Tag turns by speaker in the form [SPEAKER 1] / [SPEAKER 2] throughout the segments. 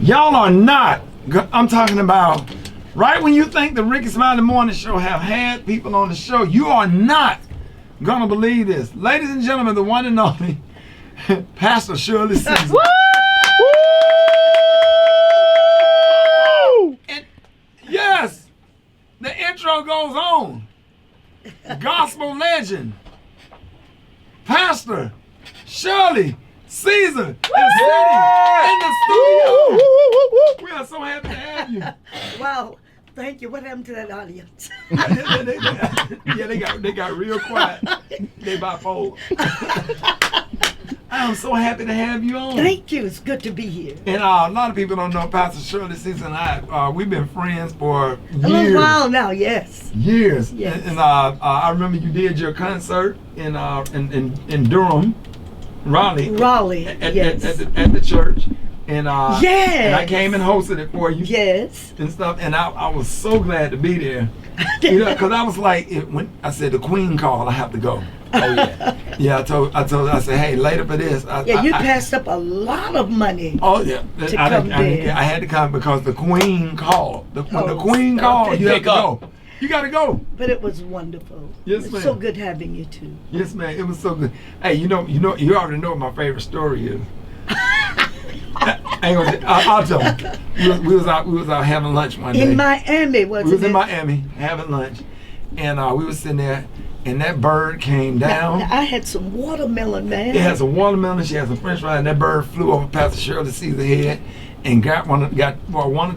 [SPEAKER 1] Y'all are not. I'm talking about right when you think the Rickey Smiley Morning Show have had people on the show, you are not gonna believe this. Ladies and gentlemen, the one and only Pastor Shirley Caesar. And yes, the intro goes on. Gospel legend, Pastor Shirley Caesar is sitting in the studio. We are so happy to have you.
[SPEAKER 2] Wow, thank you. What happened to that audience?
[SPEAKER 1] They got real quiet. They bipolar. I'm so happy to have you on.
[SPEAKER 2] Thank you. It's good to be here.
[SPEAKER 1] And a lot of people don't know Pastor Shirley Caesar and I. We've been friends for years.
[SPEAKER 2] A little while now, yes.
[SPEAKER 1] Years.
[SPEAKER 2] Yes.
[SPEAKER 1] And I remember you did your concert in Durham, Raleigh.
[SPEAKER 2] Yes.
[SPEAKER 1] At the church. And
[SPEAKER 2] yes.
[SPEAKER 1] And I came and hosted it for you.
[SPEAKER 2] Yes.
[SPEAKER 1] And stuff. And I was so glad to be there. You know, because I was like, when I said the Queen called, I have to go.
[SPEAKER 3] Oh yeah.
[SPEAKER 1] Yeah, I said, hey, later for this.
[SPEAKER 2] You passed up a lot of money.
[SPEAKER 1] Oh yeah,
[SPEAKER 2] I
[SPEAKER 1] had to come because the Queen called. When the Queen called, you have to go. You got to go.
[SPEAKER 2] But it was wonderful.
[SPEAKER 1] Yes,
[SPEAKER 2] It's
[SPEAKER 1] ma'am.
[SPEAKER 2] so good having you too.
[SPEAKER 1] Yes, man. It was so good. Hey, you already know what my favorite story is. I'll tell you. We was out having lunch one day.
[SPEAKER 2] In Miami, wasn't it?
[SPEAKER 1] We was in Miami having lunch, and we was sitting there, and that bird came down.
[SPEAKER 2] Now, I had some watermelon, man.
[SPEAKER 1] It had some watermelon. She had some French fries, and that bird flew over Pastor Shirley Caesar's head and got one or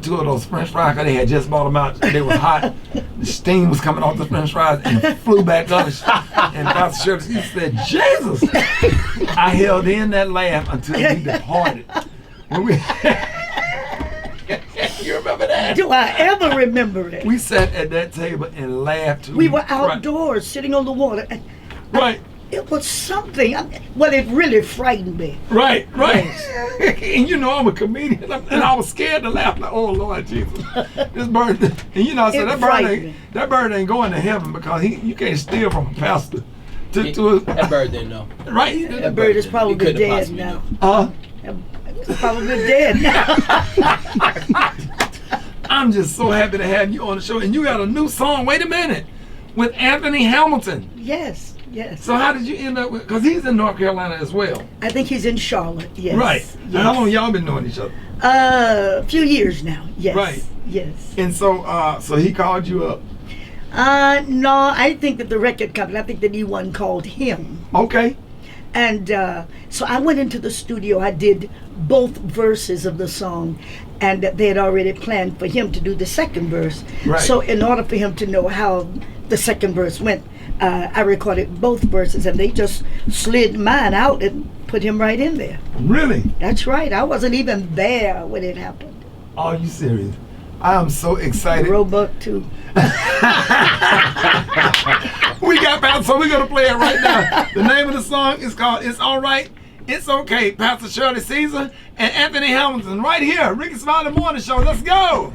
[SPEAKER 1] two of those French fries because they had just bought them out. They were hot. The steam was coming off the French fries and flew back up. And Pastor Shirley Caesar said, "Jesus!" I held in that laugh until we departed. You remember that?
[SPEAKER 2] Do I ever remember it?
[SPEAKER 1] We sat at that table and laughed.
[SPEAKER 2] We were outdoors sitting on the water.
[SPEAKER 1] Right.
[SPEAKER 2] It was something. Well, it really frightened me.
[SPEAKER 1] Right. And you know I'm a comedian, and I was scared to laugh. Like, oh Lord Jesus, this bird. And I said that bird ain't going to heaven because you can't steal from a pastor.
[SPEAKER 3] That bird didn't know.
[SPEAKER 1] Right.
[SPEAKER 2] That bird is probably dead now. It's probably dead now.
[SPEAKER 1] I'm just so happy to have you on the show, and you got a new song. Wait a minute, with Anthony Hamilton.
[SPEAKER 2] Yes.
[SPEAKER 1] So how did you end up with? Because he's in North Carolina as well.
[SPEAKER 2] I think he's in Charlotte. Yes.
[SPEAKER 1] Right.
[SPEAKER 2] Yes.
[SPEAKER 1] How long y'all been knowing each other?
[SPEAKER 2] A few years now. Yes.
[SPEAKER 1] Right.
[SPEAKER 2] Yes.
[SPEAKER 1] And so he called you up.
[SPEAKER 2] No, I think that the record company. I think that E1 called him.
[SPEAKER 1] Okay.
[SPEAKER 2] And so I went into the studio. I did both verses of the song, and they had already planned for him to do the second verse.
[SPEAKER 1] Right.
[SPEAKER 2] So in order for him to know how the second verse went, I recorded both verses, and they just slid mine out and put him right in there.
[SPEAKER 1] Really?
[SPEAKER 2] That's right. I wasn't even there when it happened.
[SPEAKER 1] Are you serious? I am so excited.
[SPEAKER 2] Roebuck too.
[SPEAKER 1] We got Pastor, so we're gonna play it right now. The name of the song is called "It's All Right, It's Okay." Pastor Shirley Caesar and Anthony Hamilton right here, Rickey Smiley Morning Show. Let's go.